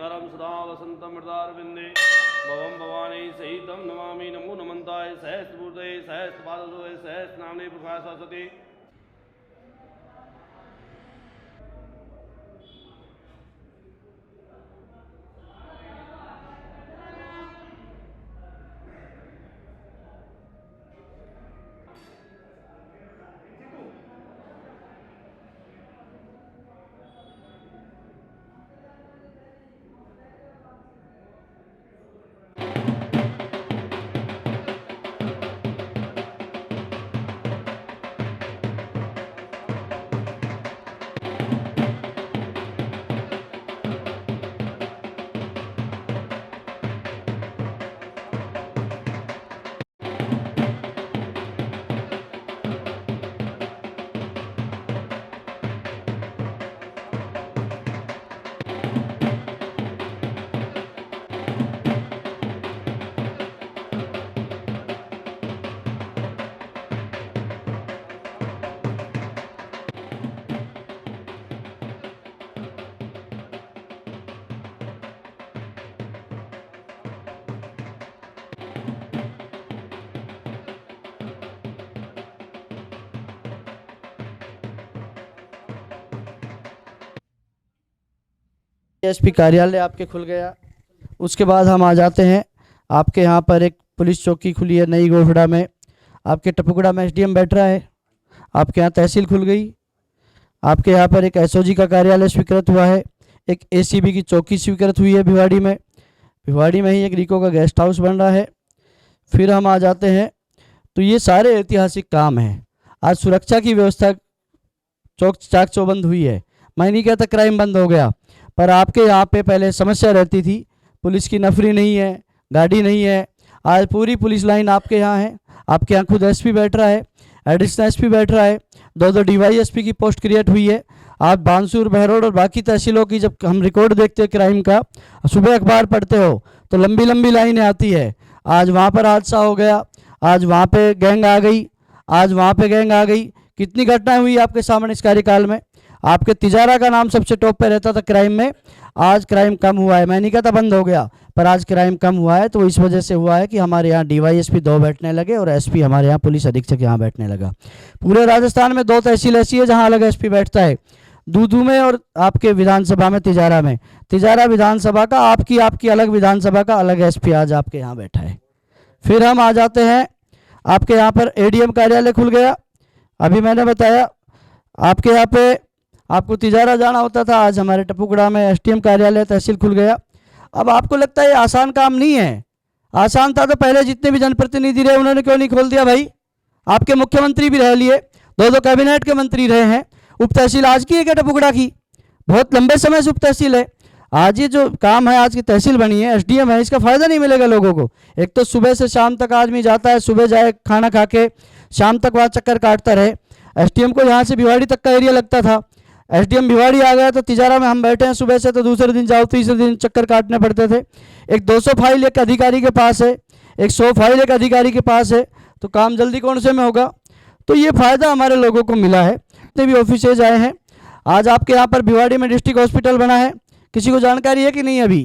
शिवहरं सदा वसन्तं हृदयारविन्दे भवं भवानी सहितं नमामि। नमो नमन्ताय सहस्रमूर्तये सहस्रपादोदये सहस्रनाम्ने प्रकाश सरस्वती। एसपी कार्यालय आपके खुल गया। उसके बाद हम आ जाते हैं, आपके यहाँ पर एक पुलिस चौकी खुली है नई गोफड़ा में। आपके टपुकड़ा में एसडीएम बैठ रहा है। आपके यहाँ तहसील खुल गई। आपके यहाँ पर एक एसओजी का कार्यालय स्वीकृत हुआ है। एक एसीबी की चौकी स्वीकृत हुई है भिवाड़ी में। भिवाड़ी में ही एक रिको का गेस्ट हाउस बन रहा है। फिर हम आ जाते हैं, तो ये सारे ऐतिहासिक काम हैं। आज सुरक्षा की व्यवस्था चाक चौबंद हुई है। मैं नहीं कहता क्राइम बंद हो गया, पर आपके यहाँ पे पहले समस्या रहती थी, पुलिस की नफरी नहीं है, गाड़ी नहीं है। आज पूरी पुलिस लाइन आपके यहाँ है। आपके यहाँ खुद एसपी बैठ रहा है, एडिशनल एसपी बैठ रहा है, दो डीवाईएसपी की पोस्ट क्रिएट हुई है। आप बानसूर, बहरोड और बाकी तहसीलों की जब हम रिकॉर्ड देखते हैं क्राइम का, सुबह अखबार पढ़ते हो तो लंबी लंबी लाइनें आती है। आज वहाँ पर हादसा हो गया, आज वहाँ पे गैंग आ गई, आज वहाँ पे गैंग आ गई। कितनी घटनाएं हुई आपके सामने इस कार्यकाल में। आपके तिजारा का नाम सबसे टॉप पे रहता था क्राइम में। आज क्राइम कम हुआ है। मैं नहीं कहता बंद हो गया, पर आज क्राइम कम हुआ है। तो इस वजह से हुआ है कि हमारे यहाँ डीवाईएसपी 2 बैठने लगे और एसपी हमारे यहाँ पुलिस अधीक्षक यहाँ बैठने लगा। पूरे राजस्थान में 2 तहसील ऐसी है जहाँ अलग एसपी बैठता है, दूदू में और आपके विधानसभा में तिजारा में। तिजारा विधानसभा का आपकी अलग, विधानसभा का अलग एसपी आज आपके यहाँ बैठा है। फिर हम आ जाते हैं, आपके यहाँ पर एडीएम कार्यालय खुल गया। अभी मैंने बताया आपके यहाँ पे आपको तिजारा जाना होता था, आज हमारे टपुकड़ा में एसडीएम कार्यालय तहसील खुल गया। अब आपको लगता है ये आसान काम नहीं है। आसान था तो पहले जितने भी जनप्रतिनिधि रहे उन्होंने क्यों नहीं खोल दिया भाई। आपके मुख्यमंत्री भी रह लिए, 2 कैबिनेट के मंत्री रहे हैं। उप तहसील आज की है क्या टपुकड़ा की? बहुत लंबे समय से उप तहसील है। आज ये जो काम है, आज की तहसील बनी है, एसडीएम है, इसका फ़ायदा नहीं मिलेगा लोगों को। एक तो सुबह से शाम तक आदमी जाता है, सुबह जाए खाना खा के, शाम तक वहाँ चक्कर काटता रहे। एसडीएम को यहाँ से भिवाड़ी तक का एरिया लगता था। एसडीएम भिवाड़ी आ गया तो तिजारा में हम बैठे हैं सुबह से, तो दूसरे दिन जाओ, तीसरे दिन चक्कर काटने पड़ते थे। एक 200 फाइल एक अधिकारी के पास है, एक 100 फाइल एक अधिकारी के पास है, तो काम जल्दी कौन से में होगा। तो ये फ़ायदा हमारे लोगों को मिला है। जितने भी ऑफिसेज आए हैं, आज आपके यहाँ पर भिवाड़ी में डिस्ट्रिक्ट हॉस्पिटल बना है। किसी को जानकारी है कि नहीं? अभी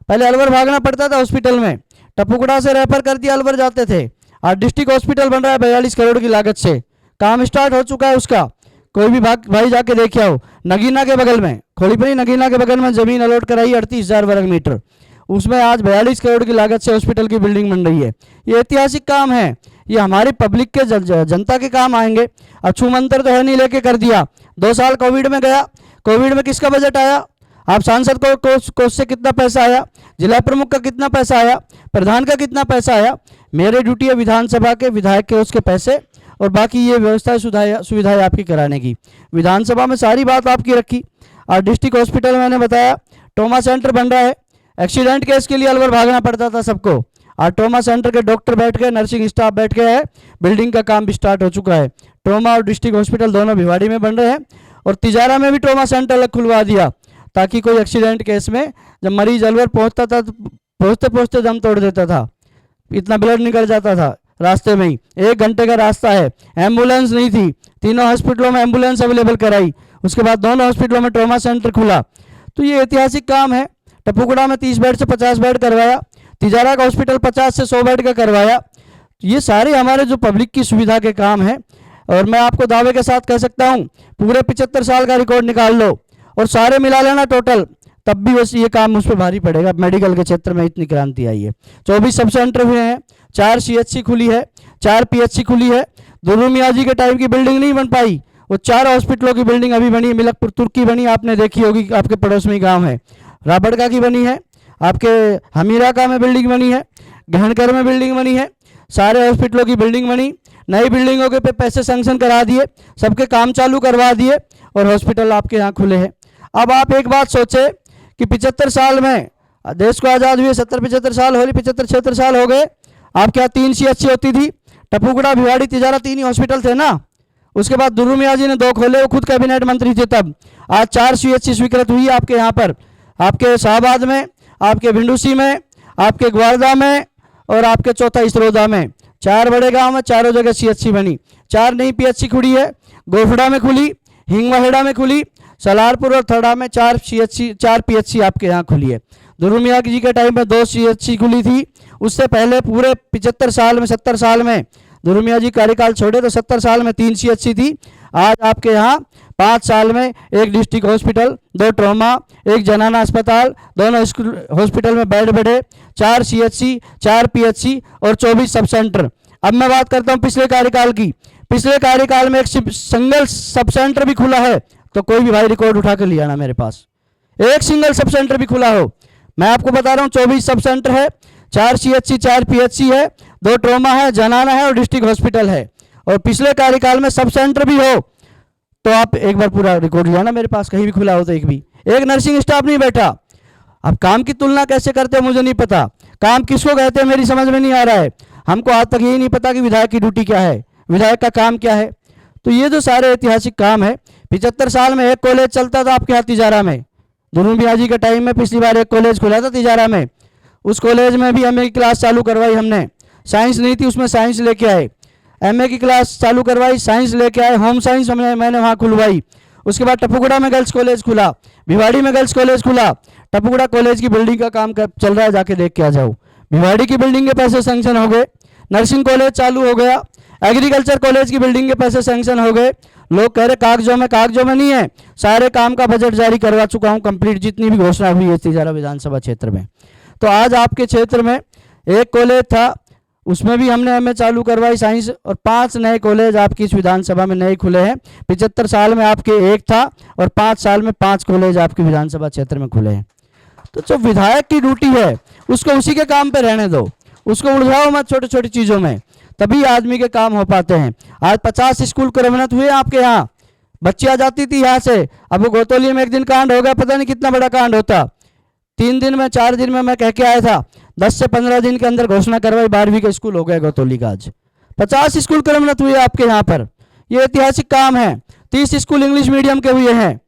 पहले अलवर भागना पड़ता था हॉस्पिटल में, टपुकड़ा से रेफर कर दिया, अलवर जाते थे। आज डिस्ट्रिक्ट हॉस्पिटल बन रहा है 42 करोड़ की लागत से। काम स्टार्ट हो चुका है उसका। कोई भी भाई जाके देखे आओ। नगीना के बगल में, खोलीपरी नगीना के बगल में ज़मीन अलॉट कराई 38,000 वर्ग मीटर, उसमें आज 42 करोड़ की लागत से हॉस्पिटल की बिल्डिंग बन रही है। ये ऐतिहासिक काम है। ये हमारी पब्लिक के जनता के काम आएंगे। अछू मंत्र तो है नहीं, लेके कर दिया। 2 साल कोविड में गया, कोविड में किसका बजट आया? आप सांसद को कोष से कितना पैसा आया? जिला प्रमुख का कितना पैसा आया? प्रधान का कितना पैसा आया? मेरे ड्यूटी है विधानसभा के विधायक के उसके पैसे और बाकी ये व्यवस्था सुविधाएं आपकी कराने की। विधानसभा में सारी बात आपकी रखी। और डिस्ट्रिक्ट हॉस्पिटल मैंने बताया, ट्रॉमा सेंटर बन रहा है। एक्सीडेंट केस के लिए अलवर भागना पड़ता था सबको, और ट्रॉमा सेंटर के डॉक्टर बैठ गए, नर्सिंग स्टाफ बैठ गया है, बिल्डिंग का काम भी स्टार्ट हो चुका है। ट्रॉमा और डिस्ट्रिक्ट हॉस्पिटल दोनों भिवाड़ी में बन रहे हैं। और तिजारा में भी ट्रॉमा सेंटर अलग खुलवा दिया, ताकि कोई एक्सीडेंट केस में जब मरीज अलवर पहुंचता था तो पहुंचते पहुंचते दम तोड़ देता था, इतना ब्लड निकल जाता था रास्ते में ही। 1 घंटे का रास्ता है, एम्बुलेंस नहीं थी, तीनों हॉस्पिटलों में एम्बुलेंस अवेलेबल कराई। उसके बाद दोनों हॉस्पिटलों में ट्रॉमा सेंटर खुला। तो ये ऐतिहासिक काम है। टपुकड़ा में 30 बेड से 50 बेड करवाया, तिजारा का हॉस्पिटल 50 से 100 बेड का करवाया। ये सारे हमारे जो पब्लिक की सुविधा के काम हैं, और मैं आपको दावे के साथ कह सकता हूँ पूरे 75 साल का रिकॉर्ड निकाल लो और सारे मिला लेना टोटल, तब भी वैसे ये काम मुझ पर भारी पड़ेगा। मेडिकल के क्षेत्र में इतनी क्रांति आई है। 24 सब सेंटर हुए हैं, 4 CHC खुली है, 4 PHC खुली है। दुर्रू मियाँ जी के टाइम की बिल्डिंग नहीं बन पाई, वो 4 हॉस्पिटलों की बिल्डिंग अभी बनी है। मिलकपुर तुर्की बनी, आपने देखी होगी, आपके पड़ोस में ही गाँव है। राबड़का की बनी है, आपके हमीराका में बिल्डिंग बनी है, गहनकर में बिल्डिंग बनी है, सारे हॉस्पिटलों की बिल्डिंग बनी। नई बिल्डिंगों के पे पैसे सैंक्शन करा दिए, सबके काम चालू करवा दिए और हॉस्पिटल आपके यहाँ खुले हैं। अब आप एक बात सोचे कि 75 साल में देश को आज़ाद हुए 70-75 साल हो रही, 75-76 साल हो गए। आपके यहाँ 3 CHC होती थी, टपुकड़ा, भिवाड़ी, तिजारा 3 ही हॉस्पिटल थे ना। उसके बाद दुर्रू मियाँ जी ने 2 खोले, वो खुद कैबिनेट मंत्री थे तब। आज 4 CHC स्वीकृत हुई आपके यहाँ पर, आपके शाहबाद में, आपके भिंडूसी में, आपके ग्वारदा में और आपके चौथा इसरोदा में। 4 बड़े गांव में चारों जगह CHC बनी। 4 नई PHC खुली है, गोफड़ा में खुली, हिंगवाहेड़ा में खुली, सलारपुर और थड़ा में 4 PHC आपके यहाँ खुली है। दुर्रू मियाँ जी के टाइम में 2 CHC खुली थी। उससे पहले पूरे 75 साल में, 70 साल में दुर्रू मियाँ जी कार्यकाल छोड़े तो 70 साल में 3 CHC थी। आज आपके यहाँ 5 साल में 1 डिस्ट्रिक्ट हॉस्पिटल, 2 ट्रॉमा, 1 जनाना अस्पताल, दोनों हॉस्पिटल में बेड बढ़े, 4 CHC, 4 PHC और 24 सब सेंटर। अब मैं बात करता हूँ पिछले कार्यकाल की। पिछले कार्यकाल में एक सिंगल सब सेंटर भी खुला है तो कोई भी भाई रिकॉर्ड उठा कर लिया ना मेरे पास, एक सिंगल सब सेंटर भी खुला हो। मैं आपको बता रहा हूँ 24 सब सेंटर है, 4 CHC, 4 PHC है, 2 ट्रॉमा है, जनाना है और डिस्ट्रिक्ट हॉस्पिटल है। और पिछले कार्यकाल में सब सेंटर भी हो तो आप एक बार पूरा रिकॉर्ड लिया ना मेरे पास, कहीं भी खुला हो तो एक नर्सिंग स्टाफ नहीं बैठा। अब काम की तुलना कैसे करते हैं मुझे नहीं पता, काम किसको कहते हैं मेरी समझ में नहीं आ रहा है। हमको आज तक यही नहीं पता कि विधायक की ड्यूटी क्या है, विधायक का काम क्या है। तो ये जो सारे ऐतिहासिक काम है, 75 साल में 1 कॉलेज चलता था आपके यहाँ तिजारा में। दुर्रू मियाँ जी के टाइम में पिछली बार 1 कॉलेज खुला था तिजारा में। उस कॉलेज में भी MA की क्लास चालू करवाई हमने। साइंस नहीं थी, उसमें साइंस लेके आए। MA की क्लास चालू करवाई, साइंस लेके आए, होम साइंस मैंने वहाँ खुलवाई। उसके बाद टपुकड़ा में गर्ल्स कॉलेज खुला, भिवाड़ी में गर्ल्स कॉलेज खुला। टपुकड़ा कॉलेज की बिल्डिंग का काम चल रहा है, जाके देख के आ जाओ। भिवाड़ी की बिल्डिंग के पैसे सैंक्शन हो गए, नर्सिंग कॉलेज चालू हो गया, एग्रीकल्चर कॉलेज की बिल्डिंग के पैसे सैंक्शन हो गए। लोग कह रहे कागजों में नहीं है, सारे काम का बजट जारी करवा चुका हूँ कंप्लीट, जितनी भी घोषणा हुई है तिजारा विधानसभा क्षेत्र में। तो आज आपके क्षेत्र में 1 कॉलेज था, उसमें भी हमने MA चालू करवाई साइंस, और 5 नए कॉलेज आपकी इस विधानसभा में नए खुले हैं। 75 साल में आपके 1 था और 5 साल में 5 कॉलेज आपके विधानसभा क्षेत्र में खुले हैं। तो जो विधायक की ड्यूटी है उसको उसी के काम पे रहने दो, उसको उलझाओ मत छोटी छोटी चीज़ों में, तभी आदमी के काम हो पाते हैं। आज 50 स्कूल क्रमोन्नत हुए आपके यहाँ, बच्ची आ जाती थी यहाँ से। अब वो गोतोली में एक दिन कांड हो गया, पता नहीं कितना बड़ा कांड होता। 3 दिन में 4 दिन में मैं कह के आया था, 10 से 15 दिन के अंदर घोषणा करवाई, 12वीं का स्कूल हो गया गोतोली का। आज 50 स्कूल क्रमोन्नत हुए आपके यहाँ पर, ये ऐतिहासिक काम है। 30 स्कूल इंग्लिश मीडियम के हुए हैं,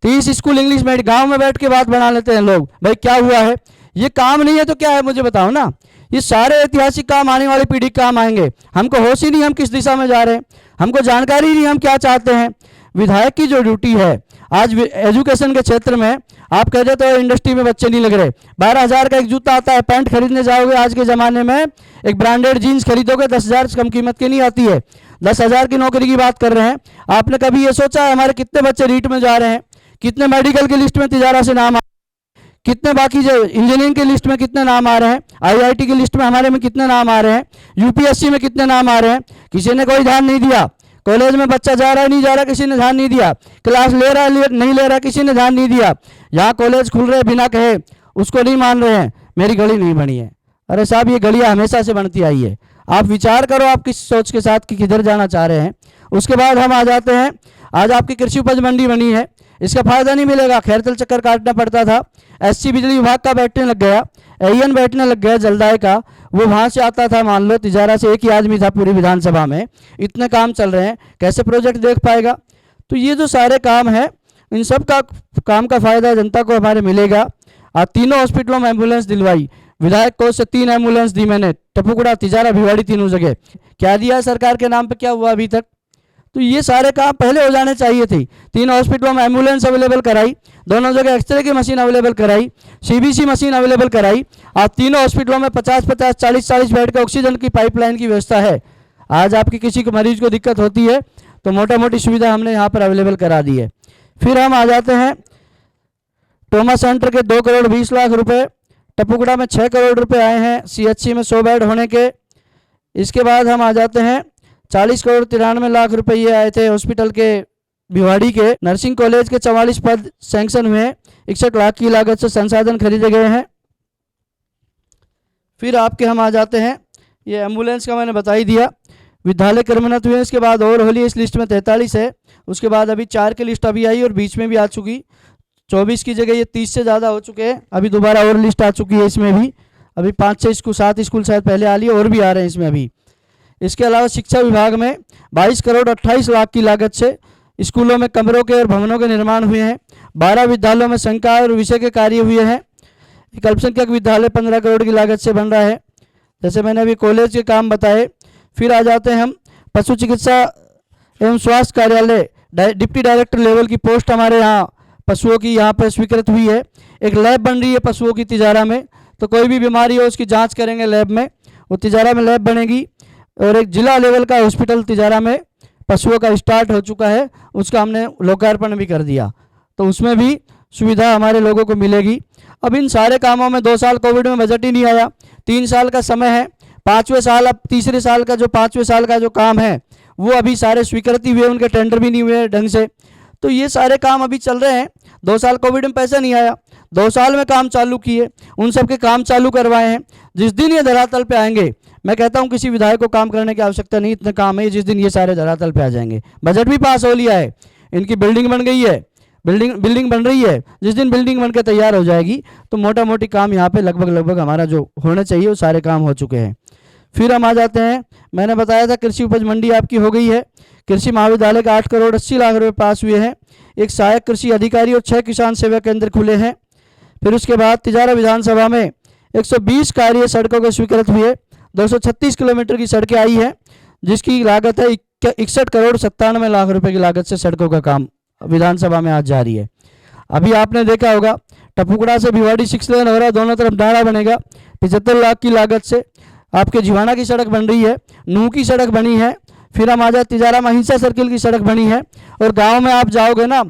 30 स्कूल इंग्लिश मीडियम। गाँव में बैठ के बात बना लेते हैं लोग, भाई क्या हुआ है, ये काम नहीं है तो क्या है मुझे बताओ ना। ये सारे ऐतिहासिक काम आने वाली पीढ़ी काम आएंगे। हमको होश ही नहीं हम किस दिशा में जा रहे हैं, हमको जानकारी नहीं हम क्या चाहते हैं। विधायक की जो ड्यूटी है आज एजुकेशन के क्षेत्र में, आप कह देते हो इंडस्ट्री में बच्चे नहीं लग रहे। 12,000 का एक जूता आता है, पैंट खरीदने जाओगे आज के ज़माने में, एक ब्रांडेड जीन्स खरीदोगे 10,000 से कम कीमत की नहीं आती है। 10,000 की नौकरी की बात कर रहे हैं। आपने कभी ये सोचा है हमारे कितने बच्चे रीट में जा रहे हैं, कितने मेडिकल की लिस्ट में तिजारा से नाम, कितने बाकी जो इंजीनियरिंग की लिस्ट में कितने नाम आ रहे हैं, IIT की लिस्ट में हमारे में कितने नाम आ रहे हैं, UPSC में कितने नाम आ रहे हैं। किसी ने कोई ध्यान नहीं दिया। कॉलेज में बच्चा जा रहा है नहीं जा रहा, किसी ने ध्यान नहीं दिया। क्लास ले रहा है नहीं ले रहा, किसी ने ध्यान नहीं दिया। यहाँ कॉलेज खुल रहे बिना कहे, उसको नहीं मान रहे हैं, मेरी गली नहीं बनी है। अरे साहब, ये गलियाँ हमेशा से बनती आई है। आप विचार करो आप किस सोच के साथ कि किधर जाना चाह रहे हैं। उसके बाद हम आ जाते हैं, आज आपकी कृषि उपज मंडी बनी है, इसका फायदा नहीं मिलेगा, खैरतल चक्कर काटना पड़ता था। SC बिजली विभाग का बैठने लग गया, AN बैठने लग गया जलदाय का, वो वहाँ से आता था, मान लो तिजारा से एक ही आदमी था पूरी विधानसभा में। इतने काम चल रहे हैं, कैसे प्रोजेक्ट देख पाएगा। तो ये जो सारे काम हैं, इन सब का काम का फायदा जनता को हमारे मिलेगा। आज 3 हॉस्पिटलों में एम्बुलेंस दिलवाई, विधायक कोष से 3 एम्बुलेंस दी मैंने, टपुकड़ा, तिजारा, भिवाड़ी, तीनों जगह। क्या दिया सरकार के नाम पे, क्या हुआ अभी तक? तो ये सारे काम पहले हो जाने चाहिए थे। 3 हॉस्पिटलों में एम्बुलेंस अवेलेबल कराई, दोनों जगह एक्सरे की मशीन अवेलेबल कराई, सीबीसी मशीन अवेलेबल कराई। आज तीनों हॉस्पिटलों में 50-50, 40-40 बेड के ऑक्सीजन की पाइपलाइन की व्यवस्था है। आज आपकी किसी को मरीज को दिक्कत होती है तो मोटा मोटी सुविधा हमने यहाँ पर अवेलेबल करा दी है। फिर हम आ जाते हैं ट्रोमा सेंटर के 2 करोड़ 20 लाख रुपए, टपुकड़ा में 6 करोड़ रुपए आए हैं सीएचसी में 100 बेड होने के। इसके बाद हम आ जाते हैं 40 करोड़ 93 लाख रुपए ये आए थे हॉस्पिटल के भिवाड़ी के। नर्सिंग कॉलेज के 44 पद सैंक्शन हुए हैं, 61 लाख की लागत से संसाधन खरीदे गए हैं। फिर आपके हम आ जाते हैं, ये एम्बुलेंस का मैंने बता ही दिया। विद्यालय क्रमोन्नत हुए, इसके बाद और होली इस लिस्ट में 43 है, उसके बाद अभी 4 की लिस्ट अभी आई और बीच में भी आ चुकी। 24 की जगह ये 30 से ज़्यादा हो चुके हैं। अभी दोबारा और लिस्ट आ चुकी है इसमें भी, अभी 5-6 स्कूल 7 स्कूल शायद पहले आ लिए और भी आ रहे हैं इसमें अभी। इसके अलावा शिक्षा विभाग में 22 करोड़ 28 लाख की लागत से स्कूलों में कमरों के और भवनों के निर्माण हुए हैं। 12 विद्यालयों में संकाय और विषय के कार्य हुए हैं। एक अल्पसंख्यक विद्यालय 15 करोड़ की लागत से बन रहा है, जैसे मैंने अभी कॉलेज के काम बताए। फिर आ जाते हैं हम पशु चिकित्सा एवं स्वास्थ्य कार्यालय डिप्टी डायरेक्टर लेवल की पोस्ट हमारे यहाँ पशुओं की यहाँ पर स्वीकृत हुई है। एक लैब बन रही है पशुओं की तिजारा में, तो कोई भी बीमारी हो उसकी जांच करेंगे लैब में, वो तिजारा में लैब बनेगी। और एक जिला लेवल का हॉस्पिटल तिजारा में पशुओं का स्टार्ट हो चुका है, उसका हमने लोकार्पण भी कर दिया, तो उसमें भी सुविधा हमारे लोगों को मिलेगी। अब इन सारे कामों में 2 साल कोविड में बजट ही नहीं आया, 3 साल का समय है, 5वें साल अब तीसरे साल का जो 5वें साल का जो काम है वो अभी सारे स्वीकृति हुए, उनके टेंडर भी नहीं हुए ढंग से, तो ये सारे काम अभी चल रहे हैं। 2 साल कोविड में पैसा नहीं आया, 2 साल में काम चालू किए, उन सब के काम चालू करवाए हैं। जिस दिन ये धरातल पे आएंगे, मैं कहता हूँ किसी विधायक को काम करने की आवश्यकता नहीं, इतने काम है जिस दिन ये सारे धरातल पे आ जाएंगे। बजट भी पास हो लिया है, इनकी बिल्डिंग बन गई है, बिल्डिंग बन रही है। जिस दिन बिल्डिंग बनकर तैयार हो जाएगी तो मोटा मोटी काम यहाँ पे लगभग हमारा जो होना चाहिए वो सारे काम हो चुके हैं। फिर हम आ जाते हैं, मैंने बताया था कृषि उपज मंडी आपकी हो गई है। कृषि महाविद्यालय का 8 करोड़ 80 लाख रुपए पास हुए हैं। एक सहायक कृषि अधिकारी और 6 किसान सेवा केंद्र खुले हैं। फिर उसके बाद तिजारा विधानसभा में 120 कार्य सड़कों को स्वीकृत हुए, 236 किलोमीटर की सड़कें आई है, जिसकी लागत है 61 करोड़ 97 लाख रुपए की लागत से सड़कों का काम विधानसभा में आज जारी है। अभी आपने देखा होगा टपुकड़ा से भिवाड़ी 6 लेन हो रहा है, दोनों तरफ नाला बनेगा, 75 लाख की लागत से। आपके जिवाना की सड़क बन रही है, नूह की सड़क बनी है। फिर हम आ जाए तिजारा में हिंसा सर्किल की सड़क बनी है। और गांव में आप जाओगे ना,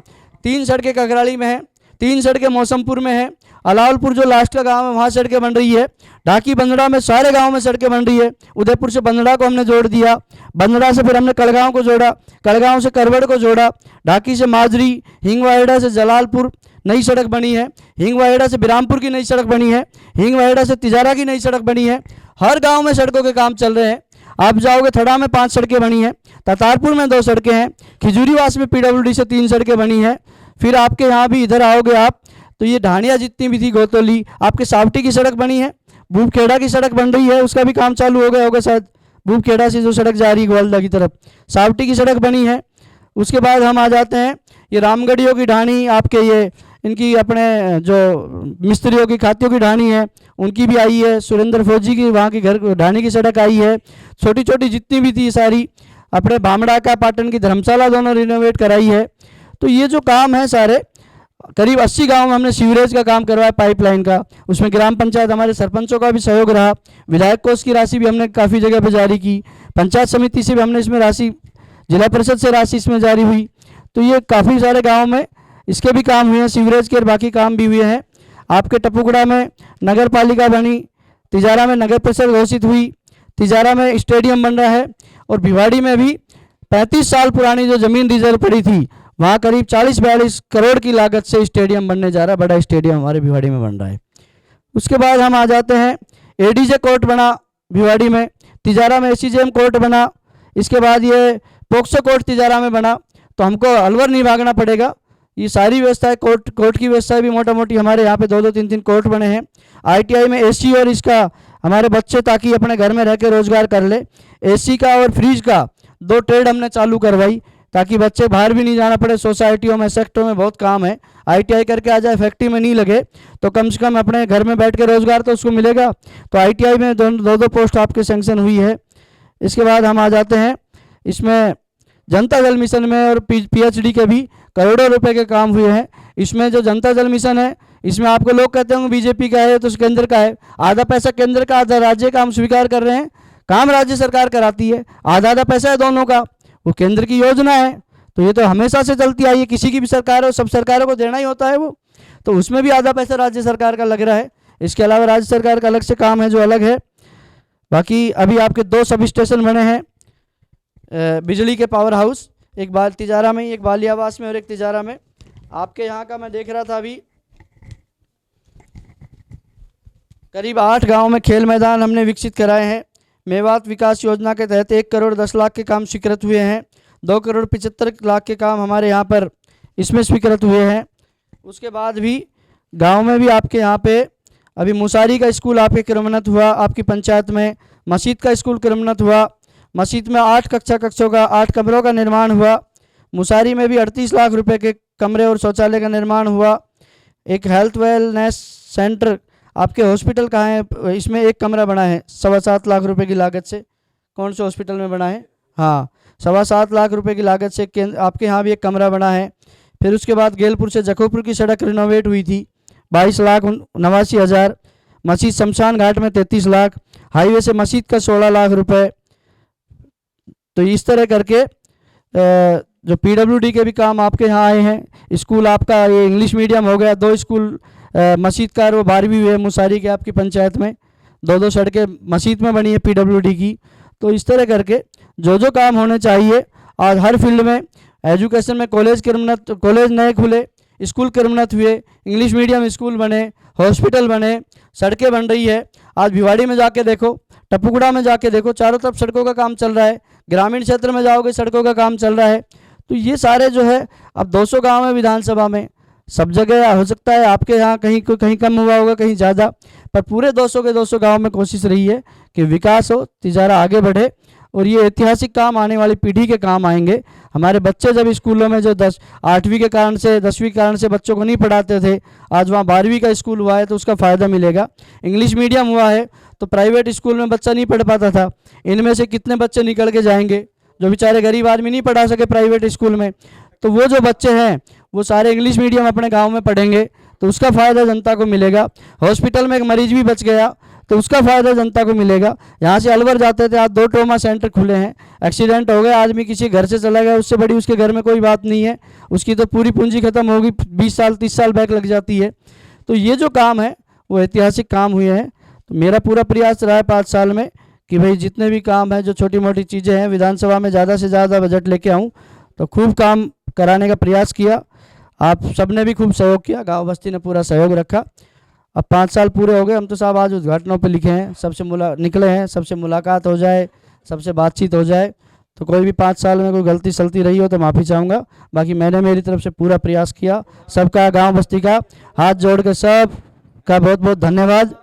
3 सड़कें ककराली में है, 3 सड़कें मौसमपुर में है, अलावलपुर जो लास्ट का गांव है वहाँ सड़कें बन रही है, ढाकी बंदड़ा में सारे गांव में सड़कें बन रही है। उदयपुर से बंदड़ा को हमने जोड़ दिया, बंदड़ा से फिर हमने कड़गांव को जोड़ा, कड़गांव से करवड़ को जोड़ा, ढाकी से माजरी, हिंगवाहेड़ा से जलालपुर नई सड़क बनी है, हिंगवाहेड़ा से बिरामपुर की नई सड़क बनी है, हिंगवाहेड़ा से तिजारा की नई सड़क बनी है। हर गांव में सड़कों के काम चल रहे हैं। आप जाओगे थड़ा में 5 सड़कें बनी हैं, तातारपुर में 2 सड़कें हैं, खिजूरीवास में पीडब्ल्यूडी से 3 सड़कें बनी हैं। फिर आपके यहाँ भी इधर आओगे आप तो ये ढाणिया जितनी भी थी गोतोली, आपके सावटी की सड़क बनी है, भूपखेड़ा की सड़क बन रही है, उसका भी काम चालू हो गया होगा शायद। भूपखेड़ा से जो सड़क जा रही है ग्वालदा की तरफ, सावटी की सड़क बनी है। उसके बाद हम आ जाते हैं ये रामगढ़ियों की ढाणी, आपके ये इनकी अपने जो मिस्त्रियों की खातियों की ढाणी है उनकी भी आई है। सुरेंद्र फौजी की वहाँ की घर ढाणी की सड़क आई है। छोटी छोटी जितनी भी थी सारी, अपने भामड़ा का पाटन की धर्मशाला दोनों रिनोवेट कराई है। तो ये जो काम है सारे, करीब 80 गांव में हमने सीवरेज का काम करवाया, पाइपलाइन का, उसमें ग्राम पंचायत हमारे सरपंचों का भी सहयोग रहा। विधायक कोष की राशि भी हमने काफ़ी जगह पर जारी की, पंचायत समिति से भी हमने इसमें राशि, जिला परिषद से राशि इसमें जारी हुई। तो ये काफ़ी सारे गाँव में इसके भी काम हुए हैं, सीवरेज के और बाकी काम भी हुए हैं। आपके टपुकड़ा में नगर पालिका बनी, तिजारा में नगर परिषद घोषित हुई, तिजारा में स्टेडियम बन रहा है, और भिवाड़ी में भी 35 साल पुरानी जो ज़मीन रिजर्व पड़ी थी वहाँ करीब 40-42 करोड़ की लागत से स्टेडियम बनने जा रहा है। बड़ा स्टेडियम हमारे भिवाड़ी में बन रहा है। उसके बाद हम आ जाते हैं, एडीजे कोर्ट बना भिवाड़ी में, तिजारा में एसीजेएम कोर्ट बना, इसके बाद ये पोक्सो कोर्ट तिजारा में बना। तो हमको अलवर नहीं भागना पड़ेगा, ये सारी व्यवस्था है। कोर्ट की व्यवस्था भी मोटा मोटी हमारे यहाँ पे 2-2, 3-3 कोर्ट बने हैं। ITI में AC और इसका हमारे बच्चे ताकि अपने घर में रह के रोजगार कर ले, AC का और फ्रिज का 2 ट्रेड हमने चालू करवाई ताकि बच्चे बाहर भी नहीं जाना पड़े। सोसाइटियों में, सेक्टरों में बहुत काम है, ITI करके आ जाए, फैक्ट्री में नहीं लगे तो कम से कम अपने घर में बैठ के रोजगार तो उसको मिलेगा। तो ITI में 2-2 पोस्ट आपके सेंक्शन हुई है। इसके बाद हम आ जाते हैं, इसमें जनता जल मिशन में और PhD के भी करोड़ों रुपए के काम हुए हैं। इसमें जो जनता जल मिशन है, इसमें आपको लोग कहते होंगे बीजेपी का है तो केंद्र का है। आधा पैसा केंद्र का, आधा राज्य का, हम स्वीकार कर रहे हैं। काम राज्य सरकार कराती है, आधा आधा पैसा है दोनों का, वो केंद्र की योजना है। तो ये तो हमेशा से चलती आई है, किसी की भी सरकार हो, सब सरकारों को देना ही होता है वो। तो उसमें भी आधा पैसा राज्य सरकार का लग रहा है। इसके अलावा राज्य सरकार का अलग से काम है जो अलग है। बाकी अभी आपके 2 सब स्टेशन बने हैं बिजली के पावर हाउस, एक बाल तिजारा में, एक बालियावास में और एक तिजारा में। आपके यहाँ का मैं देख रहा था अभी, करीब 8 गांव में खेल मैदान हमने विकसित कराए हैं। मेवात विकास योजना के तहत 1 करोड़ 10 लाख के काम स्वीकृत हुए हैं। 2 करोड़ 75 लाख के काम हमारे यहाँ पर इसमें स्वीकृत हुए हैं। उसके बाद भी गांव में भी आपके यहाँ पे अभी मुसारी का स्कूल आपके क्रमोन्नत हुआ, आपकी पंचायत में मस्जिद का स्कूल क्रमोन्नत हुआ। मस्जिद में 8 कक्षों का 8 कमरों का निर्माण हुआ। मुसारी में भी 38 लाख रुपए के कमरे और शौचालय का निर्माण हुआ। एक हेल्थ वेलनेस सेंटर आपके हॉस्पिटल कहाँ है, इसमें 1 कमरा बना है 7.25 लाख रुपए की लागत से। कौन से हॉस्पिटल में बना है? हाँ, 7.25 लाख रुपए की लागत से आपके यहाँ भी 1 कमरा बना है। फिर उसके बाद गेलपुर से जखोपुर की सड़क रिनोवेट हुई थी, 22,89,000। मस्जिद शमशान घाट में 33 लाख, हाईवे से मस्जिद का 16 लाख रुपए। तो इस तरह करके जो PWD के भी काम आपके यहाँ आए हैं। स्कूल आपका ये इंग्लिश मीडियम हो गया, 2 स्कूल मस्जिद का वो 12वीं हुए मुसारी के आपकी पंचायत में, 2 सड़कें मस्जिद में बनी है PWD की। तो इस तरह करके जो काम होने चाहिए आज हर फील्ड में, एजुकेशन में कॉलेज नए खुले, स्कूल क्रमोन्नत हुए, इंग्लिश मीडियम स्कूल बने, हॉस्पिटल बने, सड़कें बन रही है। आज भिवाड़ी में जाके देखो, टपुकड़ा में जाके देखो, चारों तरफ सड़कों का काम चल रहा है। ग्रामीण क्षेत्र में जाओगे सड़कों का काम चल रहा है। तो ये सारे जो है, अब 200 गांव है विधानसभा में, सब जगह हो सकता है आपके यहाँ कहीं कम हुआ होगा, कहीं ज़्यादा, पर पूरे 200 के 200 गांव में कोशिश रही है कि विकास हो, तिजारा आगे बढ़े। और ये ऐतिहासिक काम आने वाली पीढ़ी के काम आएंगे। हमारे बच्चे जब स्कूलों में जो 8वीं के कारण से 10वीं के कारण से बच्चों को नहीं पढ़ाते थे, आज वहाँ 12वीं का स्कूल हुआ है तो उसका फ़ायदा मिलेगा। इंग्लिश मीडियम हुआ है तो प्राइवेट स्कूल में बच्चा नहीं पढ़ पाता था, इनमें से कितने बच्चे निकल के जाएंगे जो बेचारे गरीब आदमी नहीं पढ़ा सके प्राइवेट स्कूल में। तो वो जो बच्चे हैं वो सारे इंग्लिश मीडियम अपने गाँव में पढ़ेंगे तो उसका फ़ायदा जनता को मिलेगा। हॉस्पिटल में एक मरीज भी बच गया तो उसका फ़ायदा जनता को मिलेगा। यहाँ से अलवर जाते थे, आज 2 ट्रॉमा सेंटर खुले हैं। एक्सीडेंट हो गया, आदमी किसी घर से चला गया, उससे बड़ी उसके घर में कोई बात नहीं है, उसकी तो पूरी पूंजी खत्म होगी, 20 साल 30 साल बैक लग जाती है। तो ये जो काम है वो ऐतिहासिक काम हुए हैं। तो मेरा पूरा प्रयास रहा है 5 साल में कि भाई जितने भी काम हैं, जो छोटी मोटी चीज़ें हैं, विधानसभा में ज़्यादा से ज़्यादा बजट लेके आऊँ। तो खूब काम कराने का प्रयास किया, आप सबने भी खूब सहयोग किया, गाँव बस्ती ने पूरा सहयोग रखा। अब 5 साल पूरे हो गए, हम तो साहब आज उद्घाटनों पे लिखे हैं, सबसे निकले हैं, सबसे मुलाकात हो जाए, सबसे बातचीत हो जाए। तो कोई भी 5 साल में कोई गलती सलती रही हो तो माफ़ी चाहूँगा। बाकी मैंने मेरी तरफ से पूरा प्रयास किया। सबका गांव बस्ती का हाथ जोड़ के सब का बहुत बहुत धन्यवाद।